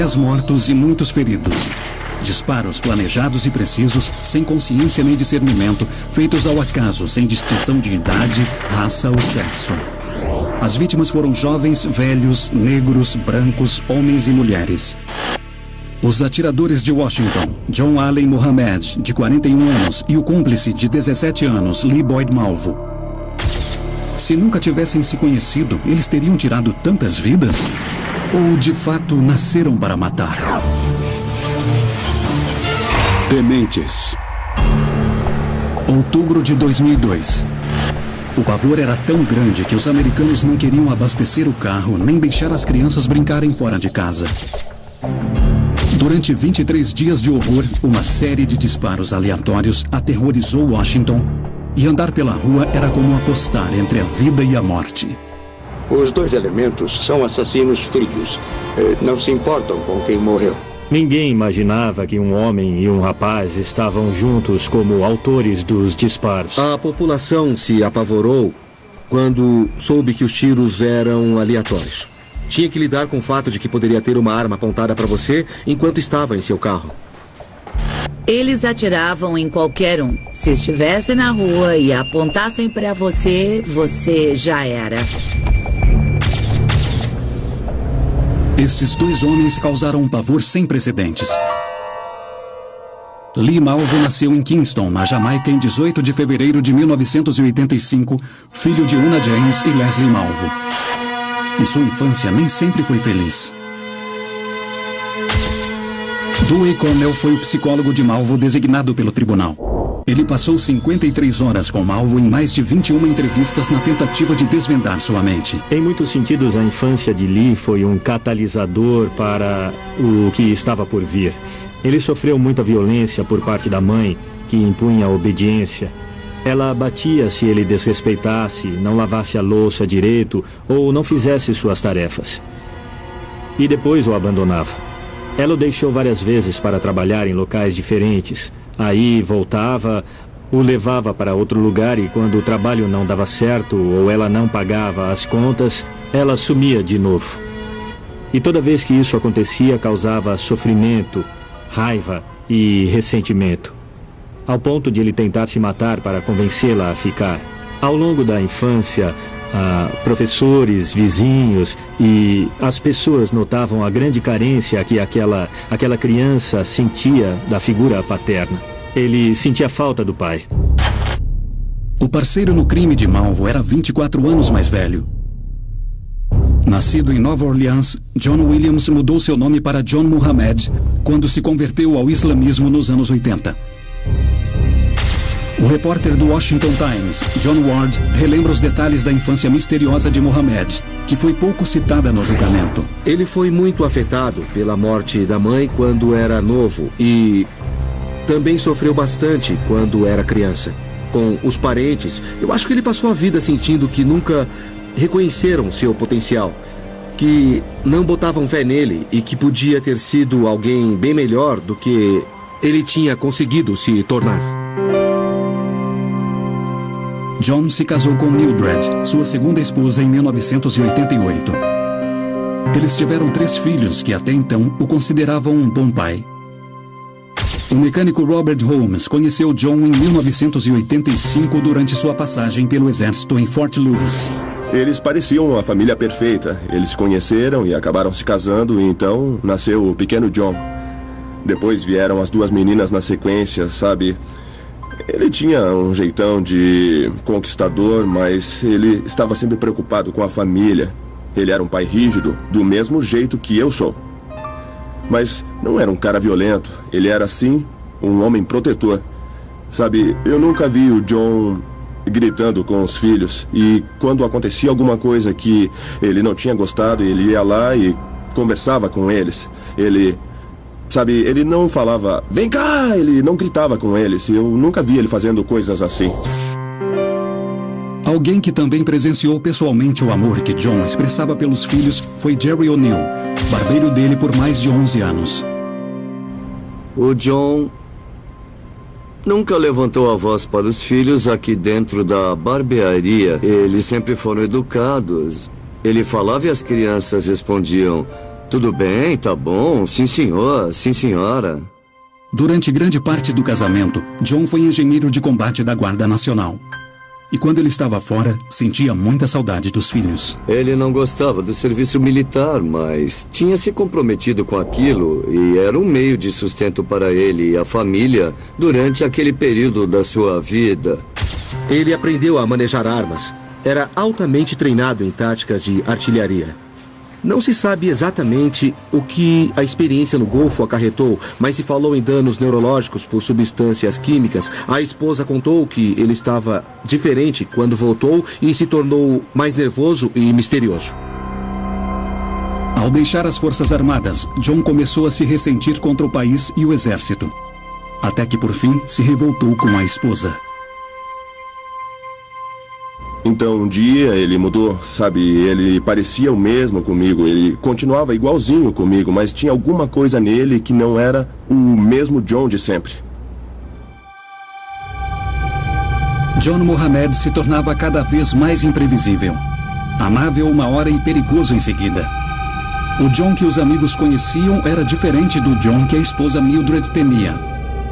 10 mortos e muitos feridos. Disparos planejados e precisos, sem consciência nem discernimento, feitos ao acaso, sem distinção de idade, raça ou sexo. As vítimas foram jovens, velhos, negros, brancos, homens e mulheres. Os atiradores de Washington, John Allen Muhammad, de 41 anos, e o cúmplice de 17 anos, Lee Boyd Malvo. Se nunca tivessem se conhecido, eles teriam tirado tantas vidas? Ou, de fato, nasceram para matar? Dementes. Outubro de 2002. O pavor era tão grande que os americanos não queriam abastecer o carro nem deixar as crianças brincarem fora de casa. Durante 23 dias de horror, uma série de disparos aleatórios aterrorizou Washington, e andar pela rua era como apostar entre a vida e a morte. Os dois elementos são assassinos frios. Não se importam com quem morreu. Ninguém imaginava que um homem e um rapaz estavam juntos como autores dos disparos. A população se apavorou quando soube que os tiros eram aleatórios. Tinha que lidar com o fato de que poderia ter uma arma apontada para você enquanto estava em seu carro. Eles atiravam em qualquer um. Se estivesse na rua e apontassem para você, você já era. Esses dois homens causaram um pavor sem precedentes. Lee Malvo nasceu em Kingston, na Jamaica, em 18 de fevereiro de 1985, filho de Una James e Leslie Malvo. E sua infância nem sempre foi feliz. Dewey Cornell foi o psicólogo de Malvo designado pelo tribunal. Ele passou 53 horas com Malvo em mais de 21 entrevistas na tentativa de desvendar sua mente. Em muitos sentidos, a infância de Lee foi um catalisador para o que estava por vir. Ele sofreu muita violência por parte da mãe, que impunha a obediência. Ela batia se ele desrespeitasse, não lavasse a louça direito ou não fizesse suas tarefas. E depois o abandonava. Ela o deixou várias vezes para trabalhar em locais diferentes. Aí voltava, o levava para outro lugar e quando o trabalho não dava certo ou ela não pagava as contas, ela sumia de novo. E toda vez que isso acontecia, causava sofrimento, raiva e ressentimento, ao ponto de ele tentar se matar para convencê-la a ficar. Ao longo da infância, professores, vizinhos e as pessoas notavam a grande carência que aquela criança sentia da figura paterna. Ele sentia falta do pai. O parceiro no crime de Malvo era 24 anos mais velho. Nascido em Nova Orleans, John Williams mudou seu nome para John Muhammad quando se converteu ao islamismo nos anos 80. O repórter do Washington Times, John Ward, relembra os detalhes da infância misteriosa de Muhammad, que foi pouco citada no julgamento. Ele foi muito afetado pela morte da mãe quando era novo e também sofreu bastante quando era criança. Com os parentes, eu acho que ele passou a vida sentindo que nunca reconheceram seu potencial, que não botavam fé nele e que podia ter sido alguém bem melhor do que ele tinha conseguido se tornar. John se casou com Mildred, sua segunda esposa, em 1988. Eles tiveram 3 filhos que até então o consideravam um bom pai. O mecânico Robert Holmes conheceu John em 1985 durante sua passagem pelo exército em Fort Lewis. Eles pareciam uma família perfeita. Eles se conheceram e acabaram se casando, e então nasceu o pequeno John. Depois vieram as 2 meninas na sequência, sabe? Ele tinha um jeitão de conquistador, mas ele estava sempre preocupado com a família. Ele era um pai rígido, do mesmo jeito que eu sou. Mas não era um cara violento. Ele era, sim, um homem protetor. Sabe, eu nunca vi o John gritando com os filhos. E quando acontecia alguma coisa que ele não tinha gostado, ele ia lá e conversava com eles. Sabe, ele não falava, vem cá, ele não gritava com eles. Eu nunca vi ele fazendo coisas assim. Alguém que também presenciou pessoalmente o amor que John expressava pelos filhos foi Jerry O'Neill, barbeiro dele por mais de 11 anos. O John nunca levantou a voz para os filhos aqui dentro da barbearia. Eles sempre foram educados. Ele falava e as crianças respondiam, Tudo bem, tá bom. Sim, senhor. Sim, senhora. Durante grande parte do casamento, John foi engenheiro de combate da Guarda Nacional. E quando ele estava fora, sentia muita saudade dos filhos. Ele não gostava do serviço militar, mas tinha se comprometido com aquilo e era um meio de sustento para ele e a família durante aquele período da sua vida. Ele aprendeu a manejar armas. Era altamente treinado em táticas de artilharia. Não se sabe exatamente o que a experiência no Golfo acarretou, mas se falou em danos neurológicos por substâncias químicas. A esposa contou que ele estava diferente quando voltou e se tornou mais nervoso e misterioso. Ao deixar as Forças Armadas, John começou a se ressentir contra o país e o exército. Até que, por fim, se revoltou com a esposa. Então, um dia ele mudou, sabe? Ele parecia o mesmo comigo, ele continuava igualzinho comigo, mas tinha alguma coisa nele que não era o mesmo John de sempre. John Mohamed se tornava cada vez mais imprevisível. Amável uma hora e perigoso em seguida. O John que os amigos conheciam era diferente do John que a esposa Mildred temia.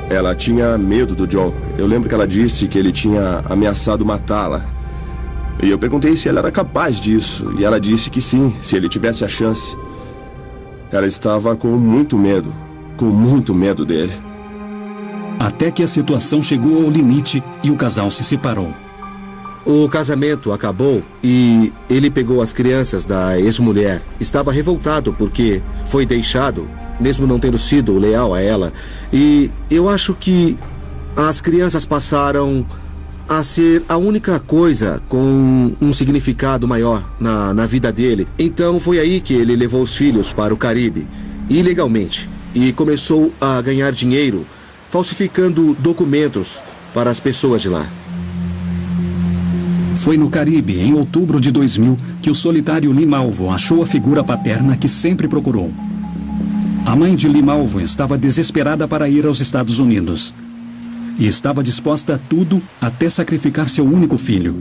Ela tinha medo do John. Eu lembro que ela disse que ele tinha ameaçado matá-la. E eu perguntei se ela era capaz disso, e ela disse que sim, se ele tivesse a chance. Ela estava com muito medo dele. Até que a situação chegou ao limite e o casal se separou. O casamento acabou e ele pegou as crianças da ex-mulher. Estava revoltado porque foi deixado, mesmo não tendo sido leal a ela. E eu acho que as crianças passaram a ser a única coisa com um significado maior na vida dele. Então foi aí que ele levou os filhos para o Caribe, ilegalmente, e começou a ganhar dinheiro falsificando documentos para as pessoas de lá. Foi no Caribe, em outubro de 2000, que o solitário Lee Malvo achou a figura paterna que sempre procurou. A mãe de Lee Malvo estava desesperada para ir aos Estados Unidos. E estava disposta a tudo até sacrificar seu único filho.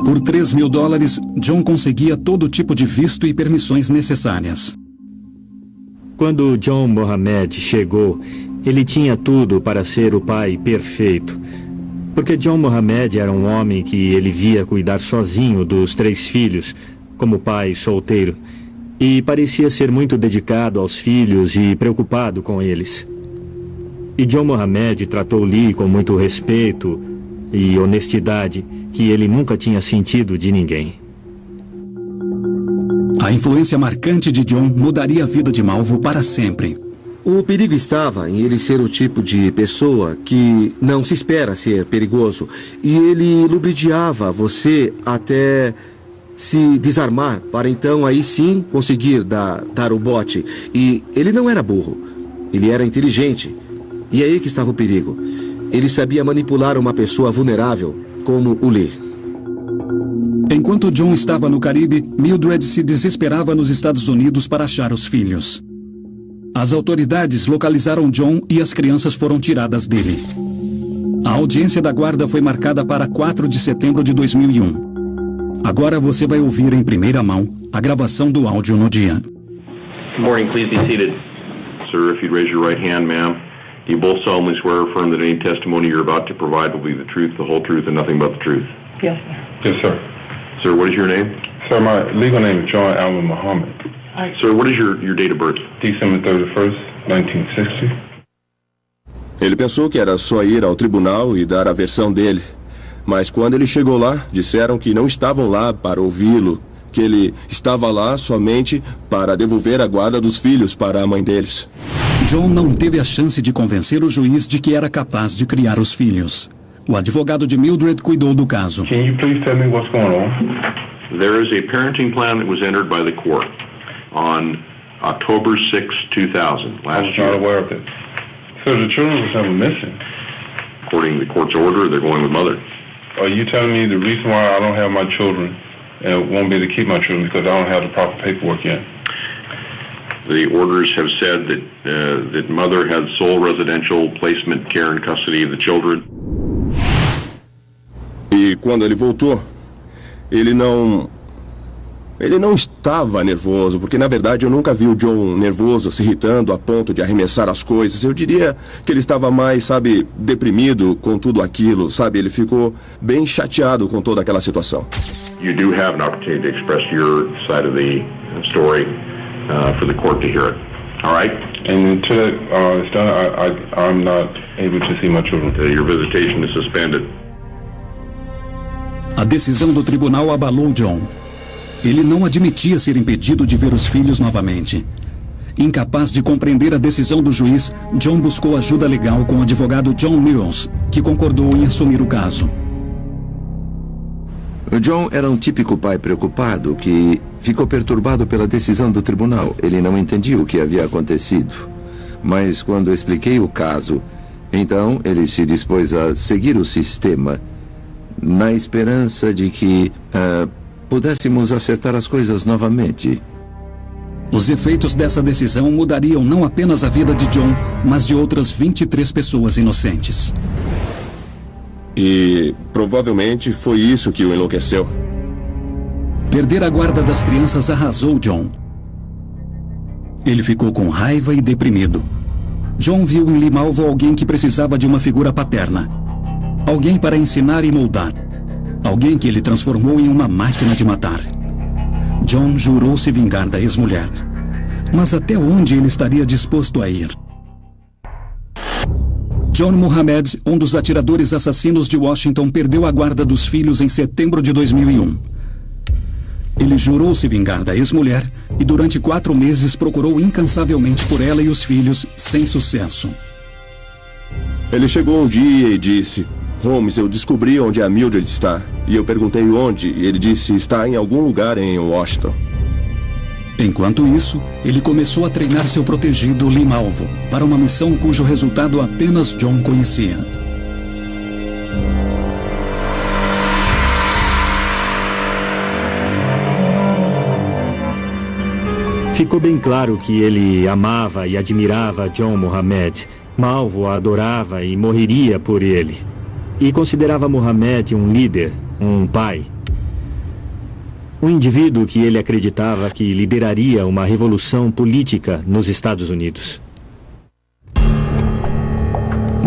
Por $3.000, John conseguia todo tipo de visto e permissões necessárias. Quando John Mohamed chegou, ele tinha tudo para ser o pai perfeito. Porque John Mohamed era um homem que ele via cuidar sozinho dos 3 filhos, como pai solteiro, e parecia ser muito dedicado aos filhos e preocupado com eles. E John Mohamed tratou Lee com muito respeito e honestidade que ele nunca tinha sentido de ninguém. A influência marcante de John mudaria a vida de Malvo para sempre. O perigo estava em ele ser o tipo de pessoa que não se espera ser perigoso. E ele lubridiava você até se desarmar para então aí sim conseguir dar o bote. E ele não era burro, ele era inteligente. E é aí que estava o perigo. Ele sabia manipular uma pessoa vulnerável, como o Lee. Enquanto John estava no Caribe, Mildred se desesperava nos Estados Unidos para achar os filhos. As autoridades localizaram John e as crianças foram tiradas dele. A audiência da guarda foi marcada para 4 de setembro de 2001. Agora você vai ouvir em primeira mão a gravação do áudio no dia. Good morning, please be seated. Sir, if you'd raise your right hand, ma'am. Do you both solemnly swear or affirm that any testimony you're about to provide will be the truth, the whole truth, and nothing but the truth? Yes, sir. Yes, sir. Sir, what is your name? Sir, my legal name is John Alvin Muhammad. Sir, what is your date of birth? December 31st, 1960. Ele pensou que era só ir ao tribunal e dar a versão dele. Mas quando ele chegou lá, disseram que não estavam lá para ouvi-lo, que ele estava lá somente para devolver a guarda dos filhos para a mãe deles. John não teve a chance de convencer o juiz de que era capaz de criar os filhos. O advogado de Mildred cuidou do caso. Can you please tell me what's going on? There is a parenting plan that was entered by the court on October 6, 2000, last year. I'm not aware of it. So the children were never missing. According to the court's order, they're going with mother. Are you telling me the reason why I don't have my children and won't be able to keep my children because I don't have the proper paperwork yet? The orders have said that mother had sole residential placement, care, and custody of the children. E quando ele voltou, ele não Ele não estava nervoso, porque na verdade eu nunca vi o John nervoso, se irritando a ponto de arremessar as coisas. Eu diria que ele estava mais, sabe, deprimido com tudo aquilo, sabe? Ele ficou bem chateado com toda aquela situação. You do have an opportunity to express your side of the story for the court to hear it. All right? And until it's done, I'm not able to see my children. Your visitation is suspended. A decisão do tribunal abalou John. Ele não admitia ser impedido de ver os filhos novamente. Incapaz de compreender a decisão do juiz, John buscou ajuda legal com o advogado John Mills, que concordou em assumir o caso. O John era um típico pai preocupado que ficou perturbado pela decisão do tribunal. Ele não entendia o que havia acontecido. Mas quando expliquei o caso, então ele se dispôs a seguir o sistema, na esperança de que pudéssemos acertar as coisas novamente. Os efeitos dessa decisão mudariam não apenas a vida de John, mas de outras 23 pessoas inocentes. E provavelmente foi isso que o enlouqueceu. Perder a guarda das crianças arrasou John. Ele ficou com raiva e deprimido. John viu em Lee Malvo alguém que precisava de uma figura paterna. Alguém para ensinar e moldar. Alguém que ele transformou em uma máquina de matar. John jurou se vingar da ex-mulher. Mas até onde ele estaria disposto a ir? John Muhammad, um dos atiradores assassinos de Washington, perdeu a guarda dos filhos em setembro de 2001. Ele jurou se vingar da ex-mulher e durante 4 meses procurou incansavelmente por ela e os filhos, sem sucesso. Ele chegou um dia e disse: Holmes, eu descobri onde a Mildred está. E eu perguntei onde, e ele disse: está em algum lugar em Washington. Enquanto isso, ele começou a treinar seu protegido Lee Malvo para uma missão cujo resultado apenas John conhecia. Ficou bem claro que ele amava e admirava John Muhammad. Malvo o adorava e morreria por ele. E considerava Muhammad um líder, um pai. Um indivíduo que ele acreditava que lideraria uma revolução política nos Estados Unidos.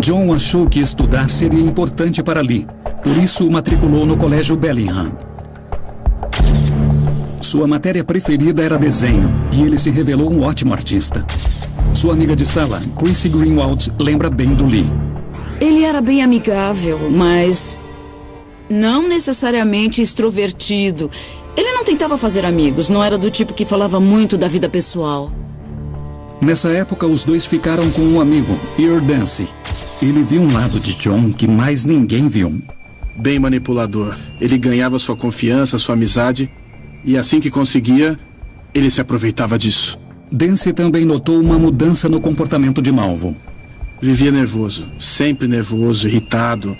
John achou que estudar seria importante para Lee, por isso o matriculou no colégio Bellingham. Sua matéria preferida era desenho, e ele se revelou um ótimo artista. Sua amiga de sala, Chrissy Greenwald, lembra bem do Lee. Ele era bem amigável, mas não necessariamente extrovertido. Ele não tentava fazer amigos, não era do tipo que falava muito da vida pessoal. Nessa época, os dois ficaram com um amigo, Earl Dancy. Ele viu um lado de John que mais ninguém viu. Bem manipulador. Ele ganhava sua confiança, sua amizade, e assim que conseguia, ele se aproveitava disso. Dancy também notou uma mudança no comportamento de Malvo. Vivia nervoso, sempre nervoso, irritado.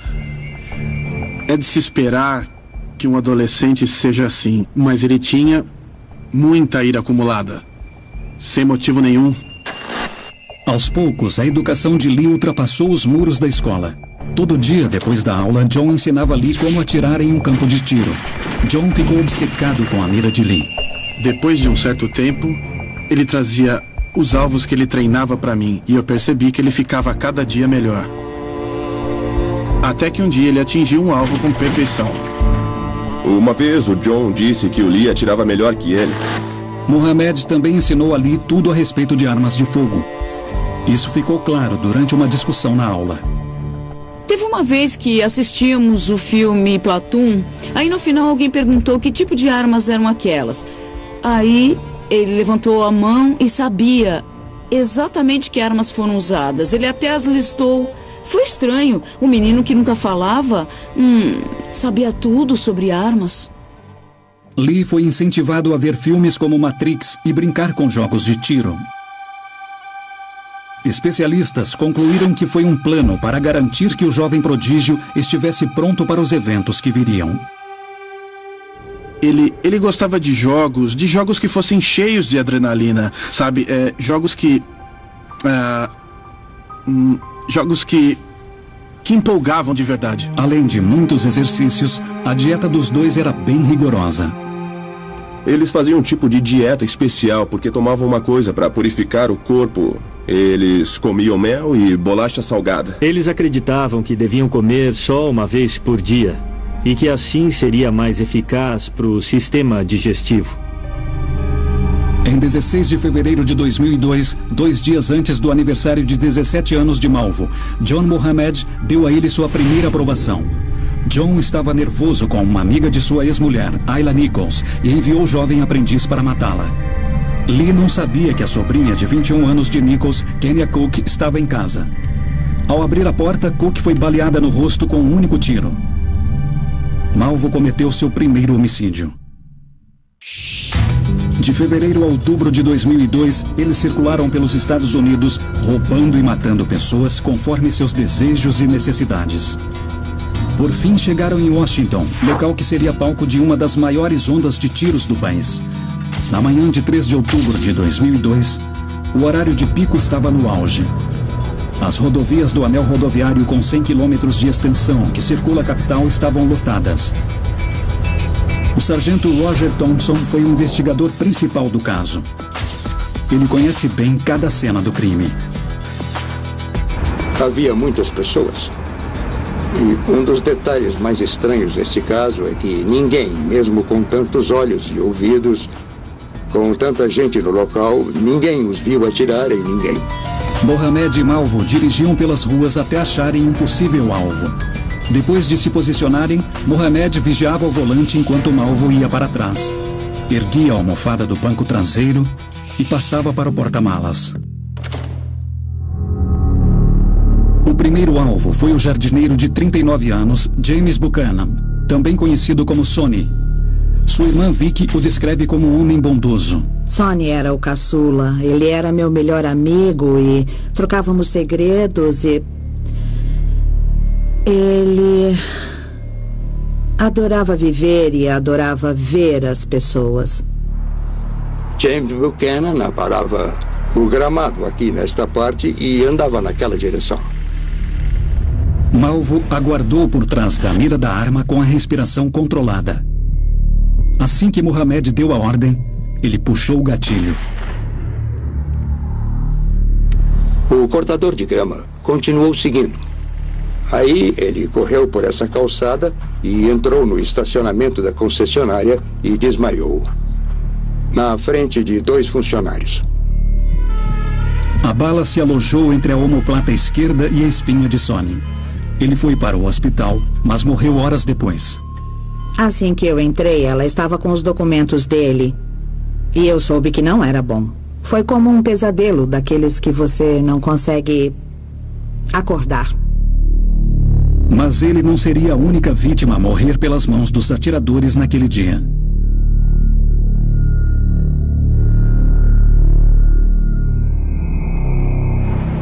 É de se esperar que um adolescente seja assim, mas ele tinha muita ira acumulada, sem motivo nenhum. Aos poucos, a educação de Lee ultrapassou os muros da escola. Todo dia, depois da aula, John ensinava Lee como atirar em um campo de tiro. John ficou obcecado com a mira de Lee. Depois de um certo tempo, ele trazia os alvos que ele treinava para mim, e eu percebi que ele ficava cada dia melhor. Até que um dia ele atingiu um alvo com perfeição. Uma vez o John disse que o Lee atirava melhor que ele. Muhammad também ensinou a Lee tudo a respeito de armas de fogo. Isso ficou claro durante uma discussão na aula. Teve uma vez que assistimos o filme Platoon, aí no final alguém perguntou que tipo de armas eram aquelas. Aí ele levantou a mão e sabia exatamente que armas foram usadas. Ele até as listou. Foi estranho. O menino que nunca falava, sabia tudo sobre armas. Lee foi incentivado a ver filmes como Matrix e brincar com jogos de tiro. Especialistas concluíram que foi um plano para garantir que o jovem prodígio estivesse pronto para os eventos que viriam. Ele gostava de jogos que fossem cheios de adrenalina, sabe? Jogos que empolgavam de verdade. Além de muitos exercícios, a dieta dos dois era bem rigorosa. Eles faziam um tipo de dieta especial porque tomavam uma coisa para purificar o corpo. Eles comiam mel e bolacha salgada. Eles acreditavam que deviam comer só uma vez por dia e que assim seria mais eficaz para o sistema digestivo. Em 16 de fevereiro de 2002, 2 dias antes do aniversário de 17 anos de Malvo, John Mohammed deu a ele sua primeira aprovação. John estava nervoso com uma amiga de sua ex-mulher, Ayla Nichols, e enviou o jovem aprendiz para matá-la. Lee não sabia que a sobrinha de 21 anos de Nichols, Kenya Cook, estava em casa. Ao abrir a porta, Cook foi baleada no rosto com um único tiro. Malvo cometeu seu primeiro homicídio. De fevereiro a outubro de 2002, eles circularam pelos Estados Unidos, roubando e matando pessoas conforme seus desejos e necessidades. Por fim, chegaram em Washington, local que seria palco de uma das maiores ondas de tiros do país. Na manhã de 3 de outubro de 2002, o horário de pico estava no auge. As rodovias do anel rodoviário com 100 quilômetros de extensão que circula a capital estavam lotadas. O sargento Roger Thompson foi o investigador principal do caso. Ele conhece bem cada cena do crime. Havia muitas pessoas. E um dos detalhes mais estranhos deste caso é que ninguém, mesmo com tantos olhos e ouvidos, com tanta gente no local, ninguém os viu atirar em ninguém. Mohammed e Malvo dirigiam pelas ruas até acharem um possível alvo. Depois de se posicionarem, Mohammed vigiava o volante enquanto Malvo ia para trás. Erguia a almofada do banco traseiro e passava para o porta-malas. O primeiro alvo foi o jardineiro de 39 anos, James Buchanan, também conhecido como Sonny. Sua irmã Vicky o descreve como um homem bondoso. Sonny era o caçula. Ele era meu melhor amigo e trocávamos segredos e... Ele adorava viver e adorava ver as pessoas. James Buchanan aparava o gramado aqui nesta parte e andava naquela direção. Malvo aguardou por trás da mira da arma com a respiração controlada. Assim que Mohammed deu a ordem, ele puxou o gatilho. O cortador de grama continuou seguindo. Aí ele correu por essa calçada e entrou no estacionamento da concessionária e desmaiou, na frente de 2 funcionários. A bala se alojou entre a omoplata esquerda e a espinha de Sonny. Ele foi para o hospital, mas morreu horas depois. Assim que eu entrei, ela estava com os documentos dele. E eu soube que não era bom. Foi como um pesadelo daqueles que você não consegue acordar. Mas ele não seria a única vítima a morrer pelas mãos dos atiradores naquele dia.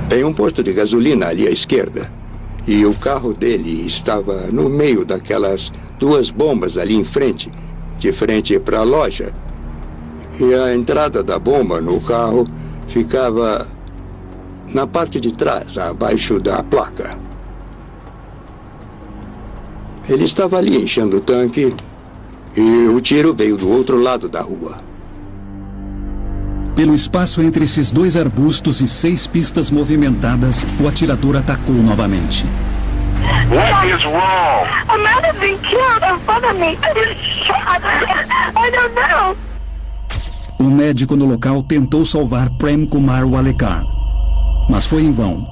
Tem um posto de gasolina ali à esquerda. E o carro dele estava no meio daquelas 2 bombas ali em frente, de frente para a loja. E a entrada da bomba no carro ficava na parte de trás, abaixo da placa. Ele estava ali enchendo o tanque e o tiro veio do outro lado da rua. Pelo espaço entre esses 2 arbustos e 6 pistas movimentadas, o atirador atacou novamente. What is wrong? A man has been killed in front of me. I was shot. I don't know. Um médico no local tentou salvar Prem Kumar Walekar, mas foi em vão.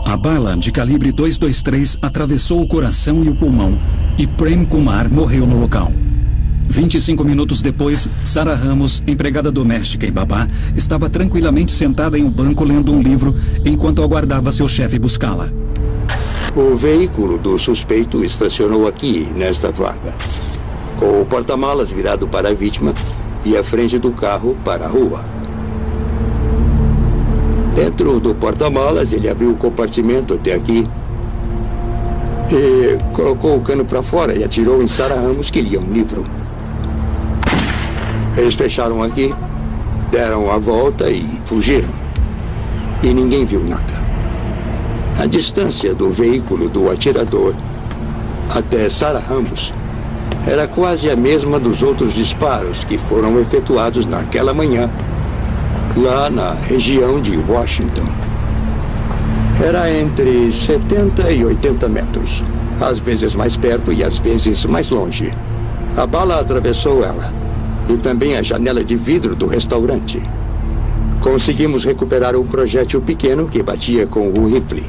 A bala de calibre .223 atravessou o coração e o pulmão, e Prem Kumar morreu no local. 25 minutos depois, Sarah Ramos, empregada doméstica e babá, estava tranquilamente sentada em um banco lendo um livro enquanto aguardava seu chefe buscá-la. O veículo do suspeito estacionou aqui, nesta vaga, com o porta-malas virado para a vítima e a frente do carro para a rua. Dentro do porta-malas, ele abriu o compartimento até aqui e colocou o cano para fora e atirou em Sarah Ramos, que lia um livro. Eles fecharam aqui, deram a volta e fugiram. E ninguém viu nada. A distância do veículo do atirador até Sarah Ramos era quase a mesma dos outros disparos que foram efetuados naquela manhã, lá na região de Washington. Era entre 70 e 80 metros, às vezes mais perto e às vezes mais longe. A bala atravessou ela e também a janela de vidro do restaurante. Conseguimos recuperar um projétil pequeno que batia com o rifle.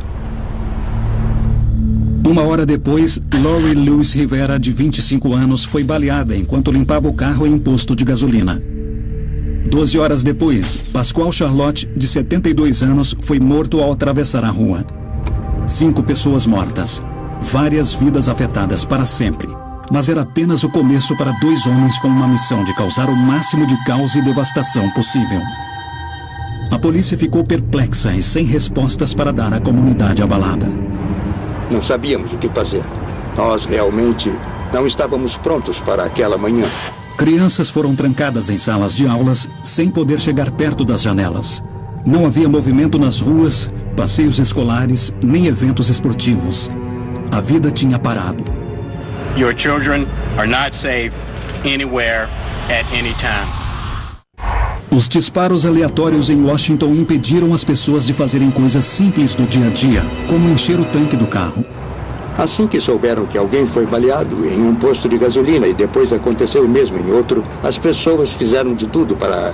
Uma hora depois, Lori Lewis Rivera, de 25 anos, foi baleada enquanto limpava o carro em um posto de gasolina. 12 horas depois, Pascoal Charlotte, de 72 anos, foi morto ao atravessar a rua. 5 pessoas mortas. Várias vidas afetadas para sempre. Mas era apenas o começo para 2 homens com uma missão de causar o máximo de caos e devastação possível. A polícia ficou perplexa e sem respostas para dar à comunidade abalada. Não sabíamos o que fazer. Nós realmente não estávamos prontos para aquela manhã. Crianças foram trancadas em salas de aulas sem poder chegar perto das janelas. Não havia movimento nas ruas, passeios escolares, nem eventos esportivos. A vida tinha parado. Your children are not safe anywhere at any time. Os disparos aleatórios em Washington impediram as pessoas de fazerem coisas simples do dia a dia, como encher o tanque do carro. Assim que souberam que alguém foi baleado em um posto de gasolina e depois aconteceu o mesmo em outro, as pessoas fizeram de tudo para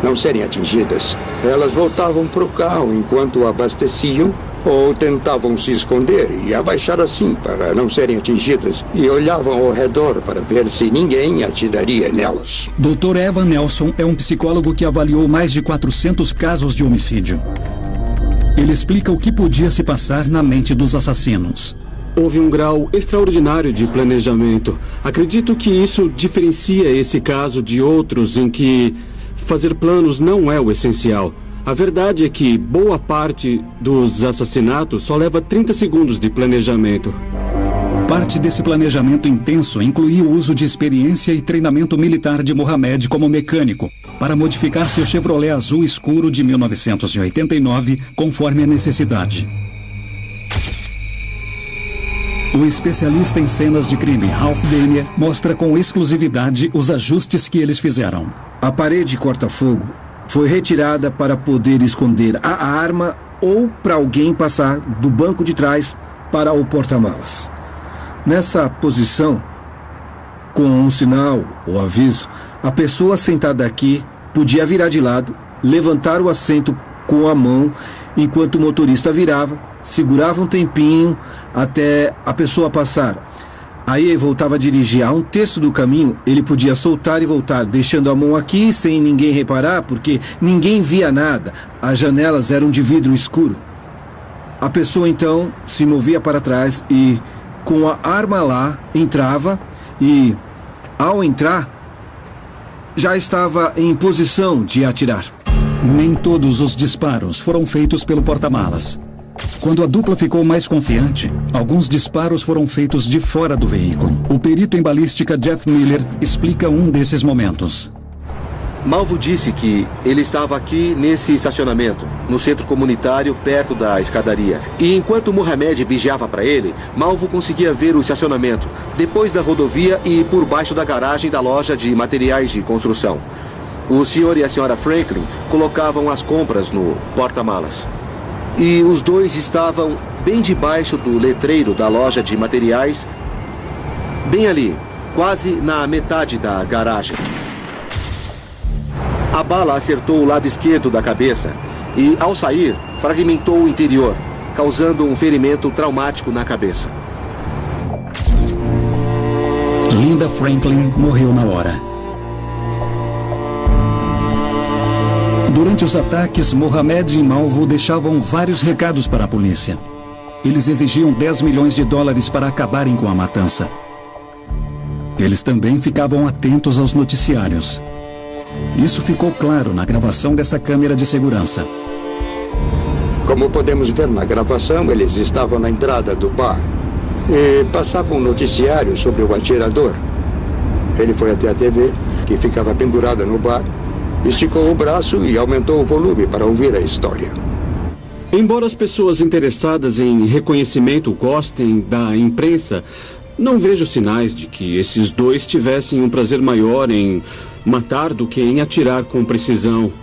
não serem atingidas. Elas voltavam para o carro enquanto abasteciam ou tentavam se esconder e abaixar assim para não serem atingidas e olhavam ao redor para ver se ninguém atiraria nelas. Dr. Evan Nelson é um psicólogo que avaliou mais de 400 casos de homicídio. Ele explica o que podia se passar na mente dos assassinos. Houve um grau extraordinário de planejamento. Acredito que isso diferencia esse caso de outros em que fazer planos não é o essencial. A verdade é que boa parte dos assassinatos só leva 30 segundos de planejamento. Parte desse planejamento intenso incluía o uso de experiência e treinamento militar de Mohamed como mecânico, para modificar seu Chevrolet azul escuro de 1989 conforme a necessidade. O especialista em cenas de crime, Ralph Dania, mostra com exclusividade os ajustes que eles fizeram. A parede corta-fogo foi retirada para poder esconder a arma ou para alguém passar do banco de trás para o porta-malas. Nessa posição, com um sinal ou aviso, a pessoa sentada aqui podia virar de lado, levantar o assento com a mão enquanto o motorista virava, segurava um tempinho até a pessoa passar. Aí ele voltava a dirigir. A um terço do caminho, ele podia soltar e voltar, deixando a mão aqui sem ninguém reparar, porque ninguém via nada. As janelas eram de vidro escuro. A pessoa então se movia para trás e, com a arma lá, entrava e, ao entrar, já estava em posição de atirar. Nem todos os disparos foram feitos pelo porta-malas. Quando a dupla ficou mais confiante, alguns disparos foram feitos de fora do veículo. O perito em balística Jeff Miller explica um desses momentos. Malvo disse que ele estava aqui nesse estacionamento, no centro comunitário, perto da escadaria. E enquanto Mohamed vigiava para ele, Malvo conseguia ver o estacionamento, depois da rodovia e por baixo da garagem da loja de materiais de construção. O senhor e a senhora Franklin colocavam as compras no porta-malas. E os dois estavam bem debaixo do letreiro da loja de materiais, bem ali, quase na metade da garagem. A bala acertou o lado esquerdo da cabeça e, ao sair, fragmentou o interior, causando um ferimento traumático na cabeça. Linda Franklin morreu na hora. Durante os ataques, Mohamed e Malvo deixavam vários recados para a polícia. Eles exigiam $10 milhões para acabarem com a matança. Eles também ficavam atentos aos noticiários. Isso ficou claro na gravação dessa câmera de segurança. Como podemos ver na gravação, eles estavam na entrada do bar e passavam um noticiário sobre o atirador. Ele foi até a TV, que ficava pendurada no bar, esticou o braço e aumentou o volume para ouvir a história. Embora as pessoas interessadas em reconhecimento gostem da imprensa, Não vejo sinais de que esses dois tivessem um prazer maior em matar do que em atirar com precisão.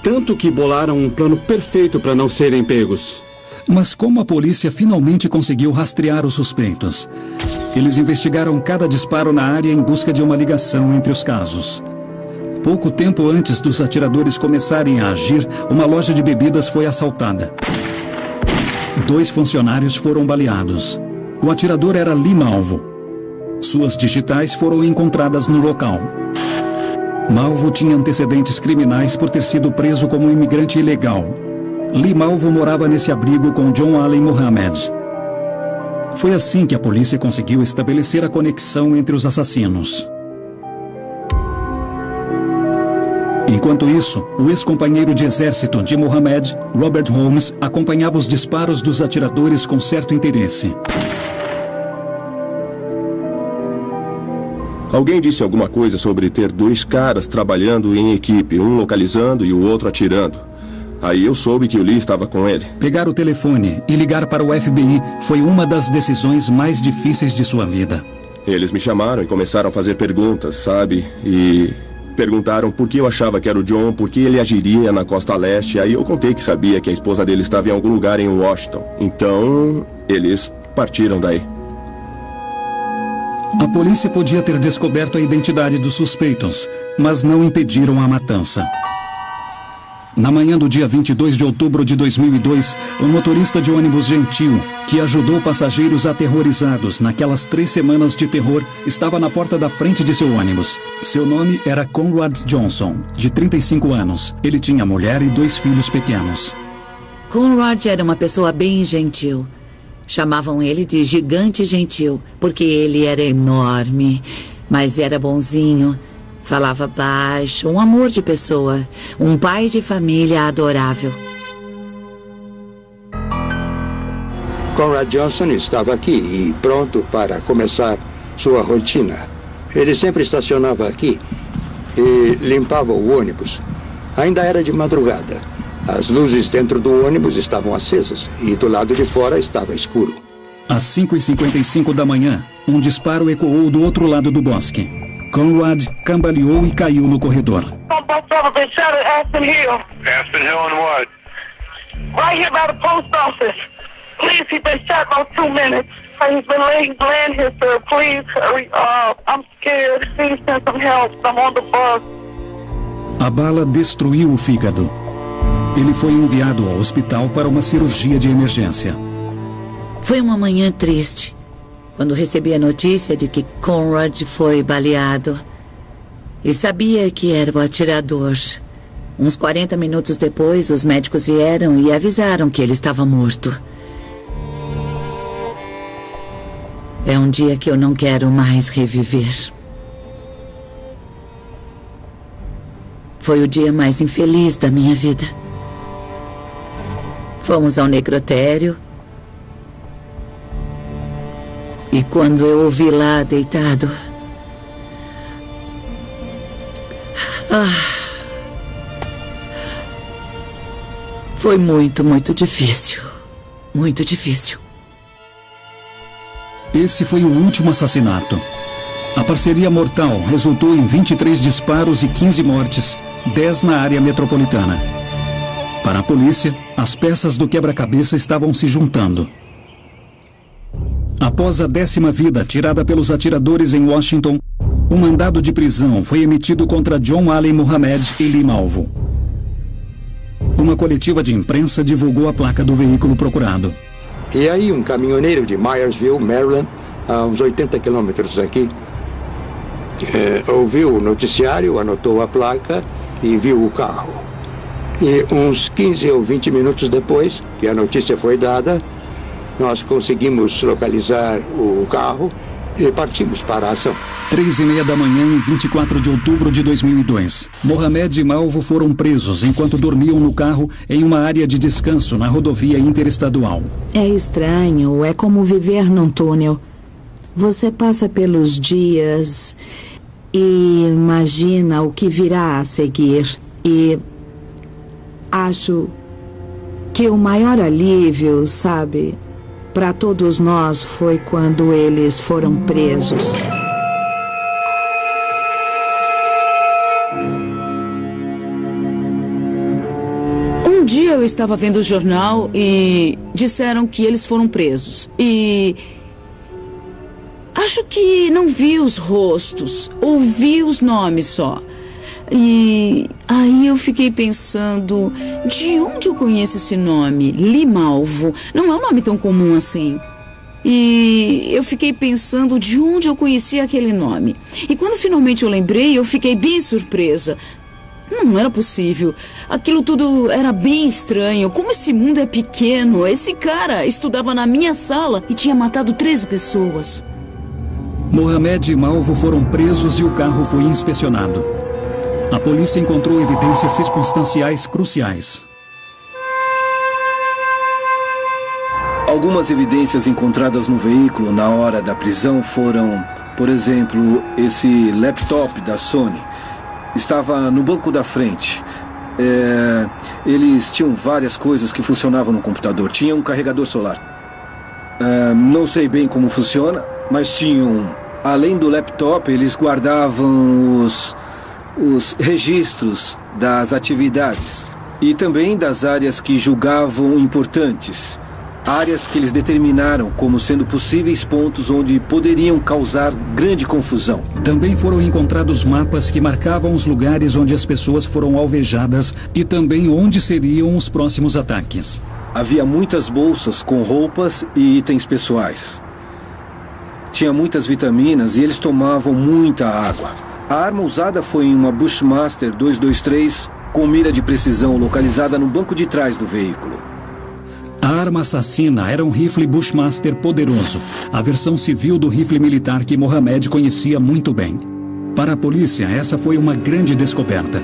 Tanto que bolaram um plano perfeito para não serem pegos. Mas como a polícia finalmente conseguiu rastrear os suspeitos? Eles investigaram cada disparo na área em busca de uma ligação entre os casos. Pouco tempo antes dos atiradores começarem a agir, uma loja de bebidas foi assaltada. 2 funcionários foram baleados. O atirador era Lee Malvo. Suas digitais foram encontradas no local. Malvo tinha antecedentes criminais por ter sido preso como imigrante ilegal. Lee Malvo morava nesse abrigo com John Allen Muhammad. Foi assim que a polícia conseguiu estabelecer a conexão entre os assassinos. Enquanto isso, o ex-companheiro de exército de Muhammad, Robert Holmes, acompanhava os disparos dos atiradores com certo interesse. Alguém disse alguma coisa sobre ter 2 caras trabalhando em equipe, um localizando e o outro atirando. Aí eu soube que o Lee estava com ele. Pegar o telefone e ligar para o FBI foi uma das decisões mais difíceis de sua vida. Eles me chamaram e começaram a fazer perguntas, sabe? E perguntaram por que eu achava que era o John, por que ele agiria na costa leste. Aí eu contei que sabia que a esposa dele estava em algum lugar em Washington. Então, eles partiram daí. A polícia podia ter descoberto a identidade dos suspeitos, mas não impediram a matança. Na manhã do dia 22 de outubro de 2002, um motorista de ônibus gentil, que ajudou passageiros aterrorizados naquelas 3 semanas de terror, estava na porta da frente de seu ônibus. Seu nome era Conrad Johnson, de 35 anos. Ele tinha mulher e 2 filhos pequenos. Conrad era uma pessoa bem gentil. Chamavam ele de gigante gentil, porque ele era enorme, mas era bonzinho. Falava baixo, um amor de pessoa, um pai de família adorável. Conrad Johnson estava aqui e pronto para começar sua rotina. Ele sempre estacionava aqui e limpava o ônibus. Ainda era de madrugada. As luzes dentro do ônibus estavam acesas e do lado de fora estava escuro. Às 5h55 da manhã, um disparo ecoou do outro lado do bosque. Conrad cambaleou e caiu no corredor. Aspen Hill. Aspen Hill and what? Right here by the post office. Please, he's been shot about 2 minutes. He's been laying here, sir. Please hurry up. I'm scared. Please send some help. I'm on the bus. A bala destruiu o fígado. Ele foi enviado ao hospital para uma cirurgia de emergência. Foi uma manhã triste, quando recebi a notícia de que Conrad foi baleado. E sabia que era o atirador. Uns 40 minutos depois, os médicos vieram e avisaram que ele estava morto. É um dia que eu não quero mais reviver. Foi o dia mais infeliz da minha vida. Fomos ao necrotério. E quando eu o vi lá deitado... foi muito, muito difícil. Muito difícil. Esse foi o último assassinato. A parceria mortal resultou em 23 disparos e 15 mortes, 10 na área metropolitana. Para a polícia, as peças do quebra-cabeça estavam se juntando. Após a 10ª vida tirada pelos atiradores em Washington, um mandado de prisão foi emitido contra John Allen Muhammad e Lee Malvo. Uma coletiva de imprensa divulgou a placa do veículo procurado. E aí um caminhoneiro de Myersville, Maryland, a uns 80 quilômetros daqui, ouviu o noticiário, anotou a placa e viu o carro. E uns 15 ou 20 minutos depois que a notícia foi dada, nós conseguimos localizar o carro e partimos para a ação. 3h30 da manhã, em 24 de outubro de 2002. Mohamed e Malvo foram presos enquanto dormiam no carro em uma área de descanso na rodovia interestadual. É estranho, é como viver num túnel. Você passa pelos dias e imagina o que virá a seguir. E acho que o maior alívio, sabe, para todos nós foi quando eles foram presos. Um dia eu estava vendo o jornal e disseram que eles foram presos. E acho que não vi os rostos, ouvi os nomes só. E aí eu fiquei pensando, de onde eu conheço esse nome? Limalvo. Não é um nome tão comum assim. E eu fiquei pensando de onde eu conhecia aquele nome. E quando finalmente eu lembrei, eu fiquei bem surpresa. Não era possível. Aquilo tudo era bem estranho. Como esse mundo é pequeno. Esse cara estudava na minha sala e tinha matado 13 pessoas. Mohamed e Malvo foram presos e o carro foi inspecionado. A polícia encontrou evidências circunstanciais cruciais. Algumas evidências encontradas no veículo na hora da prisão foram, por exemplo, esse laptop da Sony. Estava no banco da frente. Eles tinham várias coisas que funcionavam no computador. Tinha um carregador solar. Não sei bem como funciona, mas tinham... Além do laptop, eles guardavam os registros das atividades e também das áreas que julgavam importantes. Áreas que eles determinaram como sendo possíveis pontos onde poderiam causar grande confusão. Também foram encontrados mapas que marcavam os lugares onde as pessoas foram alvejadas e também onde seriam os próximos ataques. Havia muitas bolsas com roupas e itens pessoais. Tinha muitas vitaminas e eles tomavam muita água. A arma usada foi uma Bushmaster 223 com mira de precisão localizada no banco de trás do veículo. A arma assassina era um rifle Bushmaster poderoso, a versão civil do rifle militar que Mohamed conhecia muito bem. Para a polícia, essa foi uma grande descoberta.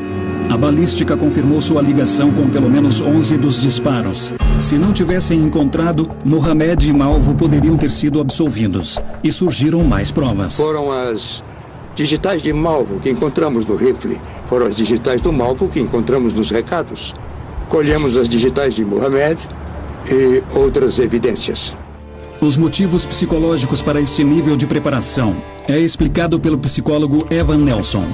A balística confirmou sua ligação com pelo menos 11 dos disparos. Se não tivessem encontrado, Mohamed e Malvo poderiam ter sido absolvidos. E surgiram mais provas. Foram as digitais de Malvo que encontramos no rifle. Foram as digitais do Malvo que encontramos nos recados. Colhemos as digitais de Mohamed e outras evidências. Os motivos psicológicos para este nível de preparação é explicado pelo psicólogo Evan Nelson.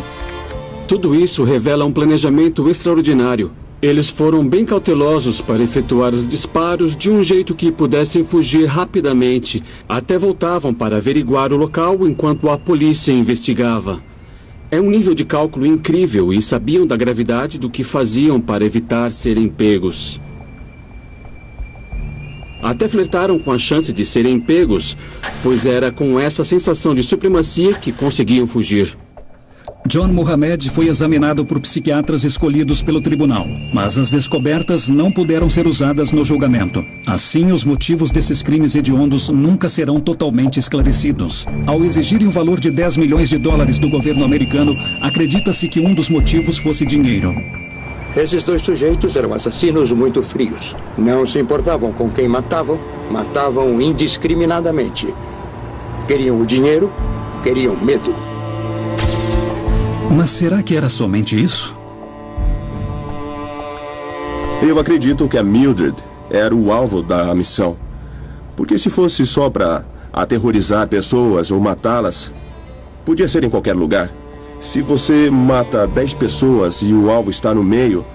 Tudo isso revela um planejamento extraordinário. Eles foram bem cautelosos para efetuar os disparos de um jeito que pudessem fugir rapidamente. Até voltavam para averiguar o local enquanto a polícia investigava. É um nível de cálculo incrível e sabiam da gravidade do que faziam para evitar serem pegos. Até flertaram com a chance de serem pegos, pois era com essa sensação de supremacia que conseguiam fugir. John Mohamed foi examinado por psiquiatras escolhidos pelo tribunal, mas as descobertas não puderam ser usadas no julgamento. Assim, os motivos desses crimes hediondos nunca serão totalmente esclarecidos. Ao exigirem um valor de $10 milhões do governo americano, acredita-se que um dos motivos fosse dinheiro. Esses dois sujeitos eram assassinos muito frios. Não se importavam com quem matavam, matavam indiscriminadamente. Queriam o dinheiro, queriam medo. Mas será que era somente isso? Eu acredito que a Mildred era o alvo da missão. Porque se fosse só para aterrorizar pessoas ou matá-las, podia ser em qualquer lugar. Se você mata 10 pessoas e o alvo está no meio,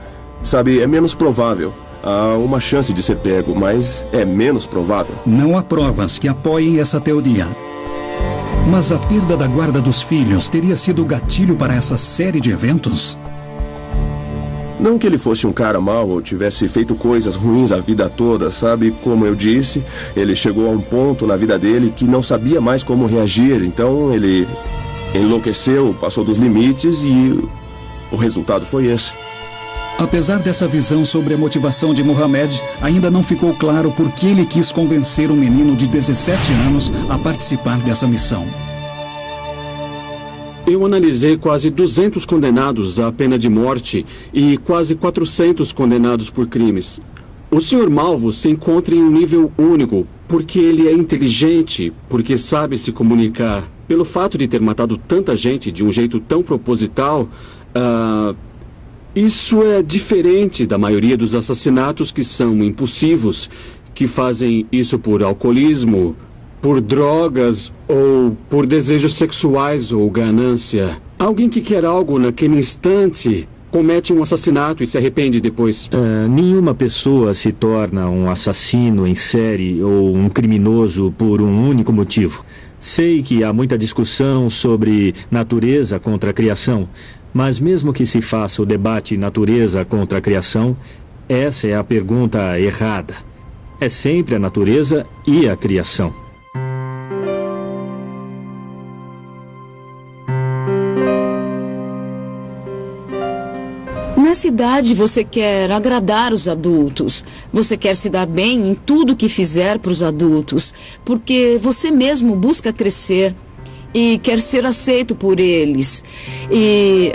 sabe, é menos provável. Há uma chance de ser pego, mas é menos provável. Não há provas que apoiem essa teoria. Mas a perda da guarda dos filhos teria sido o gatilho para essa série de eventos? Não que ele fosse um cara mau ou tivesse feito coisas ruins a vida toda, sabe? Como eu disse, ele chegou a um ponto na vida dele que não sabia mais como reagir, então ele enlouqueceu, passou dos limites e o resultado foi esse. Apesar dessa visão sobre a motivação de Mohamed, ainda não ficou claro por que ele quis convencer um menino de 17 anos a participar dessa missão. Eu analisei quase 200 condenados à pena de morte e quase 400 condenados por crimes. O Sr. Malvo se encontra em um nível único, porque ele é inteligente, porque sabe se comunicar. Pelo fato de ter matado tanta gente de um jeito tão proposital, isso é diferente da maioria dos assassinatos que são impulsivos, que fazem isso por alcoolismo, por drogas ou por desejos sexuais ou ganância. Alguém que quer algo naquele instante comete um assassinato e se arrepende depois. Nenhuma pessoa se torna um assassino em série ou um criminoso por um único motivo. Sei que há muita discussão sobre natureza contra criação, mas mesmo que se faça o debate natureza contra criação, essa é a pergunta errada. É sempre a natureza e a criação. Na cidade você quer agradar os adultos, você quer se dar bem em tudo que fizer para os adultos, porque você mesmo busca crescer e quer ser aceito por eles. E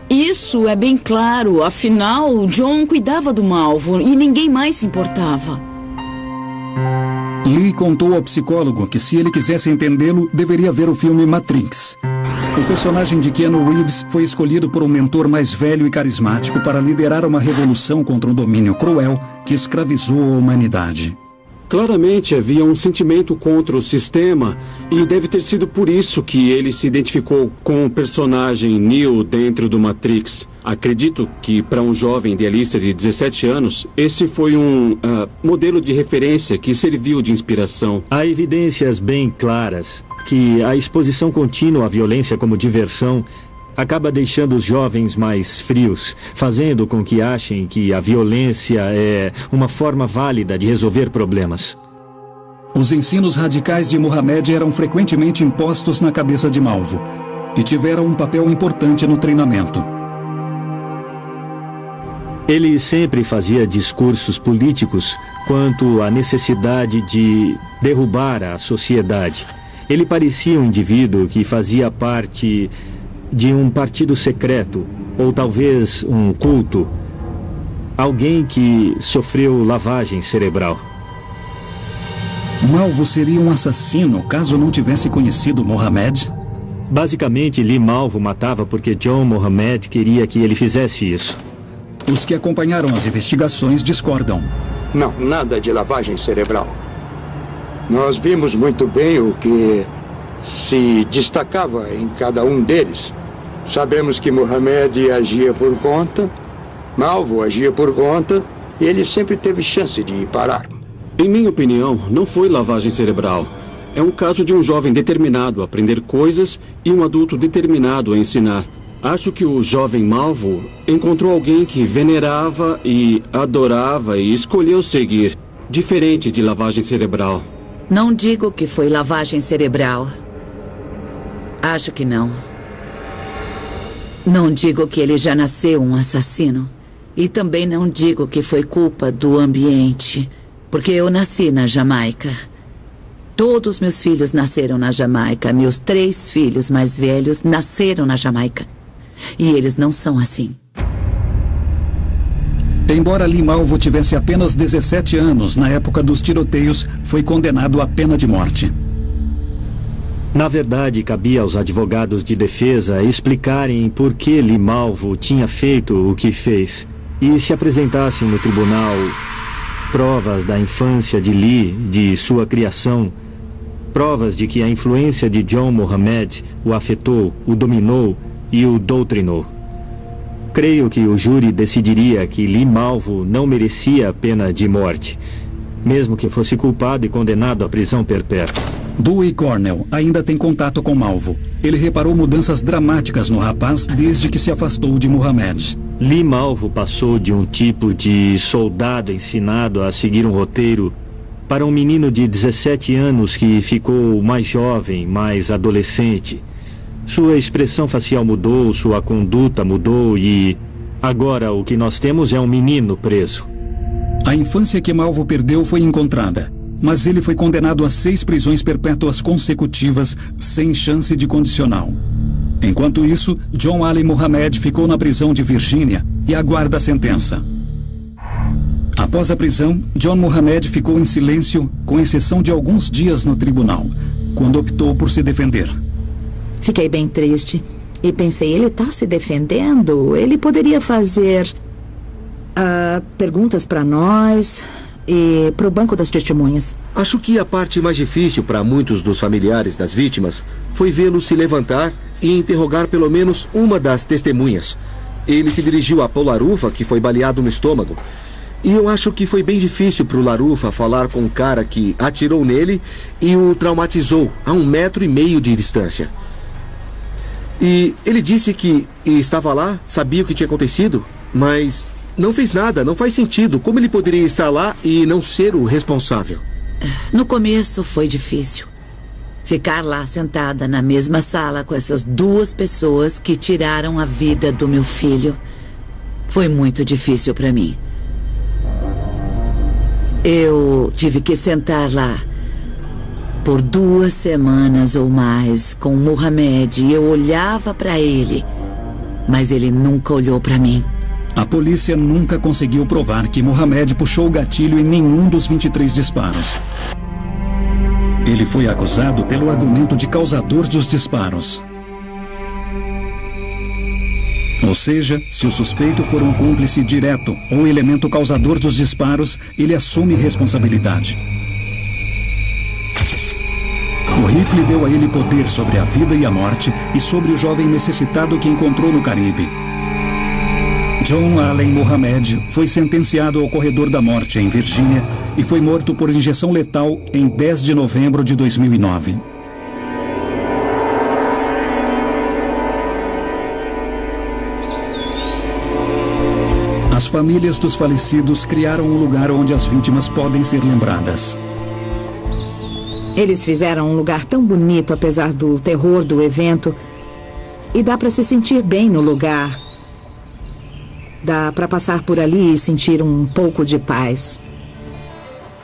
isso é bem claro, afinal, John cuidava do Malvo e ninguém mais se importava. Lee contou ao psicólogo que se ele quisesse entendê-lo, deveria ver o filme Matrix. O personagem de Keanu Reeves foi escolhido por um mentor mais velho e carismático para liderar uma revolução contra um domínio cruel que escravizou a humanidade. Claramente havia um sentimento contra o sistema e deve ter sido por isso que ele se identificou com o personagem Neo dentro do Matrix. Acredito que para um jovem idealista de 17 anos, esse foi um modelo de referência que serviu de inspiração. Há evidências bem claras que a exposição contínua à violência como diversão acaba deixando os jovens mais frios, fazendo com que achem que a violência é uma forma válida de resolver problemas. Os ensinos radicais de Mohammed eram frequentemente impostos na cabeça de Malvo e tiveram um papel importante no treinamento. Ele sempre fazia discursos políticos quanto à necessidade de derrubar a sociedade. Ele parecia um indivíduo que fazia parte de um partido secreto, ou talvez um culto. Alguém que sofreu lavagem cerebral. Malvo seria um assassino caso não tivesse conhecido Mohammed? Basicamente, Lee Malvo matava porque John Mohammed queria que ele fizesse isso. Os que acompanharam as investigações discordam. Não, nada de lavagem cerebral. Nós vimos muito bem o que se destacava em cada um deles. Sabemos que Mohammed agia por conta, Malvo agia por conta, e ele sempre teve chance de parar. Em minha opinião, não foi lavagem cerebral. É um caso de um jovem determinado a aprender coisas e um adulto determinado a ensinar. Acho que o jovem Malvo encontrou alguém que venerava e adorava e escolheu seguir, diferente de lavagem cerebral. Não digo que foi lavagem cerebral. Acho que não. Não digo que ele já nasceu um assassino. E também não digo que foi culpa do ambiente, porque eu nasci na Jamaica. Todos meus filhos nasceram na Jamaica. Meus 3 filhos mais velhos nasceram na Jamaica. E eles não são assim. Embora Lee Malvo tivesse apenas 17 anos na época dos tiroteios, foi condenado à pena de morte. Na verdade, cabia aos advogados de defesa explicarem por que Lee Malvo tinha feito o que fez e se apresentassem no tribunal provas da infância de Lee, de sua criação, provas de que a influência de John Mohammed o afetou, o dominou e o doutrinou. Creio que o júri decidiria que Lee Malvo não merecia a pena de morte, mesmo que fosse culpado e condenado à prisão perpétua. Dewey Cornell ainda tem contato com Malvo. Ele reparou mudanças dramáticas no rapaz desde que se afastou de Mohammed. Lee Malvo passou de um tipo de soldado ensinado a seguir um roteiro para um menino de 17 anos que ficou mais jovem, mais adolescente. Sua expressão facial mudou, sua conduta mudou e agora o que nós temos é um menino preso. A infância que Malvo perdeu foi encontrada, mas ele foi condenado a 6 prisões perpétuas consecutivas sem chance de condicional. Enquanto isso, John Ali Mohammed ficou na prisão de Virgínia e aguarda a sentença. Após a prisão, John Mohammed ficou em silêncio, com exceção de alguns dias no tribunal, quando optou por se defender. Fiquei bem triste e pensei, ele está se defendendo, ele poderia fazer perguntas para nós, e para o banco das testemunhas. Acho que a parte mais difícil para muitos dos familiares das vítimas foi vê-lo se levantar e interrogar pelo menos uma das testemunhas. Ele se dirigiu a Paul Larufa, que foi baleado no estômago. E eu acho que foi bem difícil para o Larufa falar com o cara que atirou nele e o traumatizou a 1,5 metro de distância. E ele disse que estava lá, sabia o que tinha acontecido, mas não fez nada, não faz sentido. Como ele poderia estar lá e não ser o responsável? No começo foi difícil. Ficar lá sentada na mesma sala com essas 2 pessoas que tiraram a vida do meu filho foi muito difícil para mim. Eu tive que sentar lá por 2 semanas ou mais com Mohamed e eu olhava para ele, mas ele nunca olhou para mim. A polícia nunca conseguiu provar que Mohamed puxou o gatilho em nenhum dos 23 disparos. Ele foi acusado pelo argumento de causador dos disparos. Ou seja, se o suspeito for um cúmplice direto ou elemento causador dos disparos, ele assume responsabilidade. O rifle deu a ele poder sobre a vida e a morte e sobre o jovem necessitado que encontrou no Caribe. John Allen Mohamed foi sentenciado ao corredor da morte em Virgínia e foi morto por injeção letal em 10 de novembro de 2009. As famílias dos falecidos criaram um lugar onde as vítimas podem ser lembradas. Eles fizeram um lugar tão bonito, apesar do terror do evento. E dá para se sentir bem no lugar. Dá para passar por ali e sentir um pouco de paz.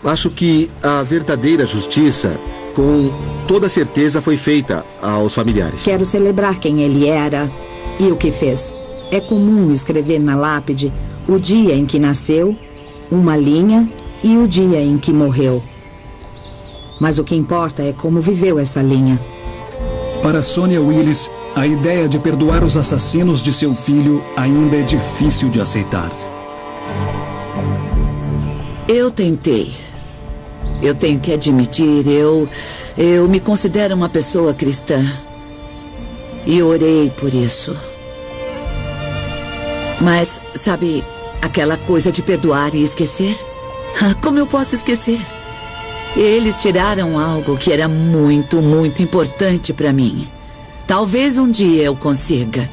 Acho que a verdadeira justiça, com toda certeza, foi feita aos familiares. Quero celebrar quem ele era e o que fez. É comum escrever na lápide o dia em que nasceu, uma linha e o dia em que morreu. Mas o que importa é como viveu essa linha. Para Sonia Willis, a ideia de perdoar os assassinos de seu filho ainda é difícil de aceitar. Eu tentei. Eu tenho que admitir, eu me considero uma pessoa cristã. E orei por isso. Mas, sabe, aquela coisa de perdoar e esquecer? Como eu posso esquecer? Eles tiraram algo que era muito, muito importante para mim. Talvez um dia eu consiga.